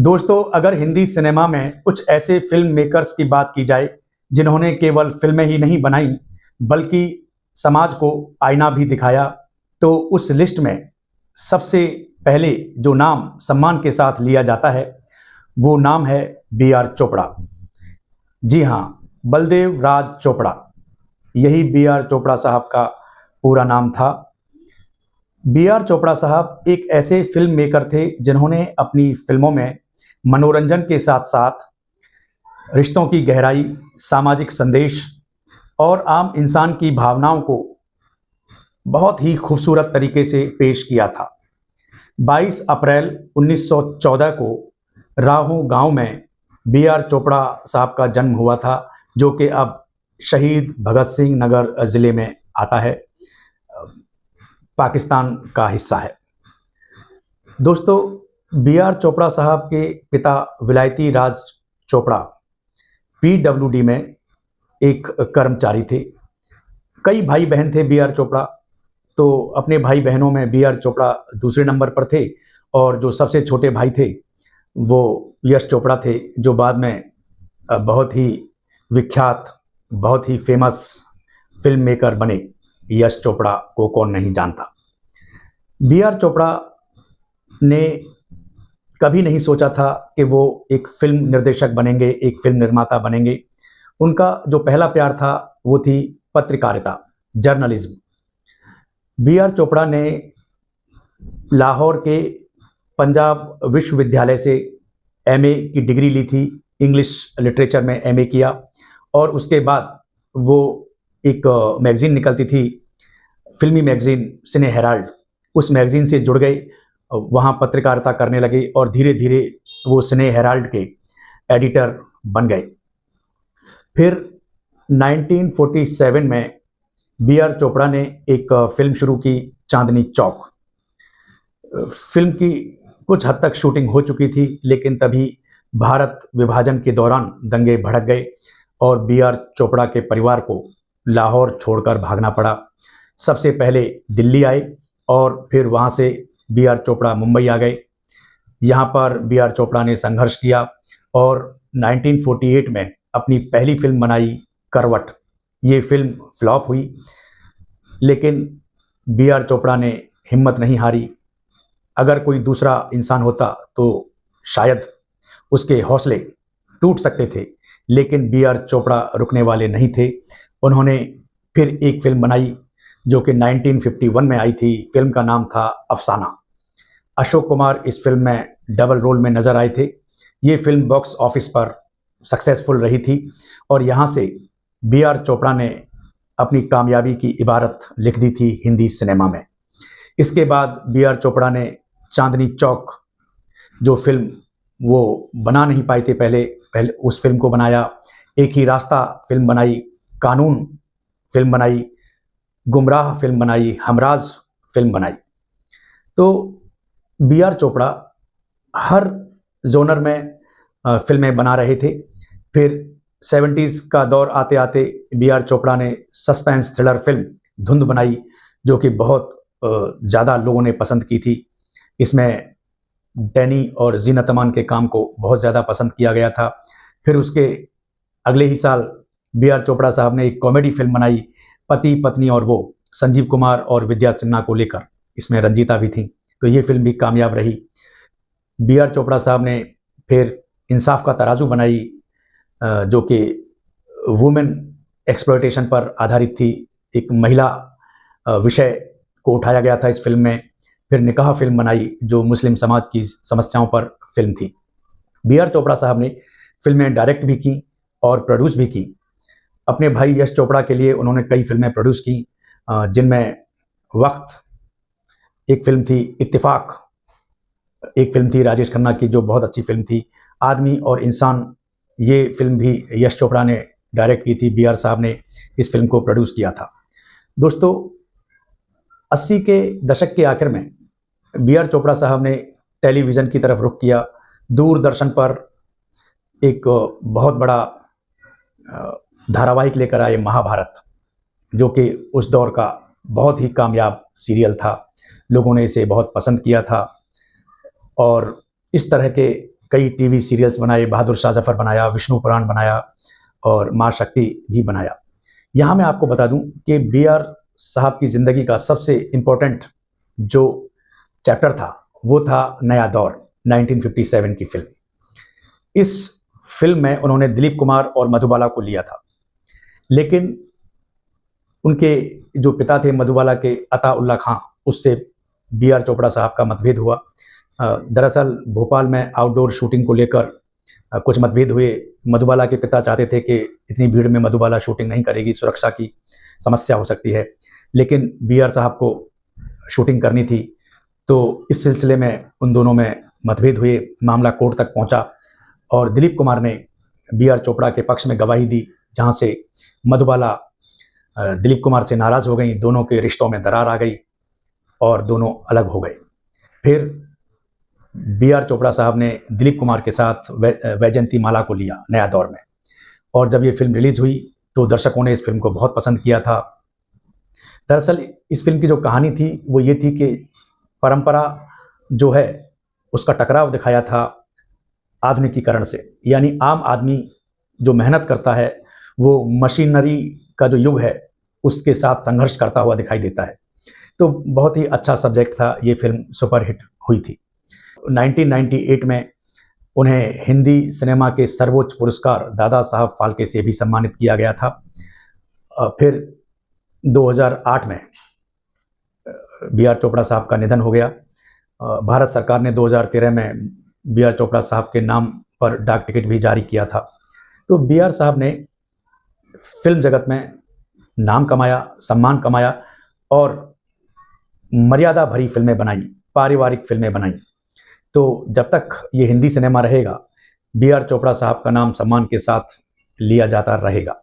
दोस्तों, अगर हिंदी सिनेमा में कुछ ऐसे फिल्म मेकर्स की बात की जाए जिन्होंने केवल फिल्में ही नहीं बनाई बल्कि समाज को आईना भी दिखाया, तो उस लिस्ट में सबसे पहले जो नाम सम्मान के साथ लिया जाता है वो नाम है बी आर चोपड़ा। जी हाँ, बलदेव राज चोपड़ा, यही बी आर चोपड़ा साहब का पूरा नाम था। बी आर चोपड़ा साहब एक ऐसे फिल्म मेकर थे जिन्होंने अपनी फिल्मों में मनोरंजन के साथ साथ रिश्तों की गहराई, सामाजिक संदेश और आम इंसान की भावनाओं को बहुत ही खूबसूरत तरीके से पेश किया था। 22 अप्रैल 1914 को राहू गांव में बी आर चोपड़ा साहब का जन्म हुआ था, जो कि अब शहीद भगत सिंह नगर ज़िले में आता है, पाकिस्तान का हिस्सा है। दोस्तों, बी आर चोपड़ा साहब के पिता विलायती राज चोपड़ा पीडब्ल्यूडी में एक कर्मचारी थे। कई भाई बहन थे बी आर चोपड़ा, तो अपने भाई बहनों में बी आर चोपड़ा दूसरे नंबर पर थे और जो सबसे छोटे भाई थे वो यश चोपड़ा थे, जो बाद में बहुत ही विख्यात, बहुत ही फेमस फिल्म मेकर बने। यश चोपड़ा को कौन नहीं जानता। बी आर चोपड़ा ने कभी नहीं सोचा था कि वो एक फिल्म निर्देशक बनेंगे, एक फिल्म निर्माता बनेंगे। उनका जो पहला प्यार था वो थी पत्रकारिता, जर्नलिज्म। बी आर चोपड़ा ने लाहौर के पंजाब विश्वविद्यालय से एमए की डिग्री ली थी, इंग्लिश लिटरेचर में एमए किया और उसके बाद वो एक मैगज़ीन निकलती थी, फिल्मी मैगज़ीन सिने हेराल्ड, उस मैगज़ीन से जुड़ गए, वहाँ पत्रकारिता करने लगे और धीरे धीरे वो सिने हेराल्ड के एडिटर बन गए। फिर 1947 में बी आर चोपड़ा ने एक फिल्म शुरू की, चांदनी चौक। फिल्म की कुछ हद तक शूटिंग हो चुकी थी, लेकिन तभी भारत विभाजन के दौरान दंगे भड़क गए और बी आर चोपड़ा के परिवार को लाहौर छोड़कर भागना पड़ा। सबसे पहले दिल्ली आए और फिर वहाँ से बी आर चोपड़ा मुंबई आ गए। यहाँ पर बी आर चोपड़ा ने संघर्ष किया और 1948 में अपनी पहली फिल्म बनाई, करवट। ये फिल्म फ्लॉप हुई, लेकिन बी आर चोपड़ा ने हिम्मत नहीं हारी। अगर कोई दूसरा इंसान होता तो शायद उसके हौसले टूट सकते थे, लेकिन बी आर चोपड़ा रुकने वाले नहीं थे। उन्होंने फिर एक फिल्म बनाई जो कि 1951 में आई थी। फिल्म का नाम था अफसाना। अशोक कुमार इस फिल्म में डबल रोल में नजर आए थे। ये फिल्म बॉक्स ऑफिस पर सक्सेसफुल रही थी और यहाँ से बी आर चोपड़ा ने अपनी कामयाबी की इबारत लिख दी थी हिंदी सिनेमा में। इसके बाद बी आर चोपड़ा ने चांदनी चौक, जो फिल्म वो बना नहीं पाए थे पहले उस फिल्म को बनाया। एक ही रास्ता फिल्म बनाई, कानून फिल्म बनाई, गुमराह फिल्म बनाई, हमराज फिल्म बनाई। तो बी आर चोपड़ा हर जोनर में फिल्में बना रहे थे। फिर 70s का दौर आते आते बी आर चोपड़ा ने सस्पेंस थ्रिलर फिल्म धुंध बनाई, जो कि बहुत ज़्यादा लोगों ने पसंद की थी। इसमें डैनी और जीनत अमान के काम को बहुत ज़्यादा पसंद किया गया था। फिर उसके अगले ही साल बी आर चोपड़ा साहब ने एक कॉमेडी फिल्म बनाई, पति पत्नी और वो, संजीव कुमार और विद्या सिन्हा को लेकर। इसमें रंजीता भी थी, तो ये फिल्म भी कामयाब रही। बी आर चोपड़ा साहब ने फिर इंसाफ का तराजू बनाई, जो कि वुमेन एक्सप्लॉयटेशन पर आधारित थी। एक महिला विषय को उठाया गया था इस फिल्म में। फिर निकाह फिल्म बनाई, जो मुस्लिम समाज की समस्याओं पर फिल्म थी। बी आर चोपड़ा साहब ने फिल्में डायरेक्ट भी की और प्रोड्यूस भी की। अपने भाई यश चोपड़ा के लिए उन्होंने कई फिल्में प्रोड्यूस की, जिनमें वक्त एक फिल्म थी, इत्तेफाक एक फिल्म थी राजेश खन्ना की जो बहुत अच्छी फिल्म थी, आदमी और इंसान, ये फिल्म भी यश चोपड़ा ने डायरेक्ट की थी। बी आर साहब ने इस फिल्म को प्रोड्यूस किया था। दोस्तों, 80 के दशक के आखिर में बी आर चोपड़ा साहब ने टेलीविज़न की तरफ रुख किया। दूरदर्शन पर एक बहुत बड़ा धारावाहिक लेकर आए, महाभारत, जो कि उस दौर का बहुत ही कामयाब सीरियल था। लोगों ने इसे बहुत पसंद किया था और इस तरह के कई टीवी सीरियल्स बनाए, बहादुर शाह जफर बनाया, विष्णु पुराण बनाया और माँ शक्ति भी बनाया। यहाँ मैं आपको बता दूं कि बी आर साहब की ज़िंदगी का सबसे इम्पोर्टेंट जो चैप्टर था वो था नया दौर, 1957 की फिल्म। इस फिल्म में उन्होंने दिलीप कुमार और मधुबाला को लिया था, लेकिन उनके जो पिता थे मधुबाला के, अता उल्ला खां, उससे बी आर चोपड़ा साहब का मतभेद हुआ। दरअसल भोपाल में आउटडोर शूटिंग को लेकर कुछ मतभेद हुए। मधुबाला के पिता चाहते थे कि इतनी भीड़ में मधुबाला शूटिंग नहीं करेगी, सुरक्षा की समस्या हो सकती है, लेकिन बी आर साहब को शूटिंग करनी थी। तो इस सिलसिले में उन दोनों में मतभेद हुए, मामला कोर्ट तक पहुंचा और दिलीप कुमार ने बी आर चोपड़ा के पक्ष में गवाही दी, जहां से मधुबाला दिलीप कुमार से नाराज़ हो गई, दोनों के रिश्तों में दरार आ गई और दोनों अलग हो गए। फिर बी आर चोपड़ा साहब ने दिलीप कुमार के साथ वैजयंती माला को लिया नया दौर में, और जब ये फिल्म रिलीज़ हुई तो दर्शकों ने इस फिल्म को बहुत पसंद किया था। दरअसल इस फिल्म की जो कहानी थी वो ये थी कि परंपरा जो है उसका टकराव दिखाया था आधुनिकीकरण से, यानी आम आदमी जो मेहनत करता है वो मशीनरी का जो युग है उसके साथ संघर्ष करता हुआ दिखाई देता है। तो बहुत ही अच्छा सब्जेक्ट था, ये फिल्म सुपरहिट हुई थी। 1998 में उन्हें हिंदी सिनेमा के सर्वोच्च पुरस्कार दादा साहब फाल्के से भी सम्मानित किया गया था। फिर 2008 में बी आर चोपड़ा साहब का निधन हो गया। भारत सरकार ने 2013 में बी आर चोपड़ा साहब के नाम पर डाक टिकट भी जारी किया था। तो बी आर साहब ने फिल्म जगत में नाम कमाया, सम्मान कमाया और मर्यादा भरी फिल्में बनाई, पारिवारिक फिल्में बनाई। तो जब तक ये हिंदी सिनेमा रहेगा, बी आर चोपड़ा साहब का नाम सम्मान के साथ लिया जाता रहेगा।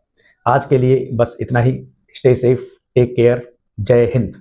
आज के लिए बस इतना ही। स्टे सेफ, टेक केयर, जय हिंद।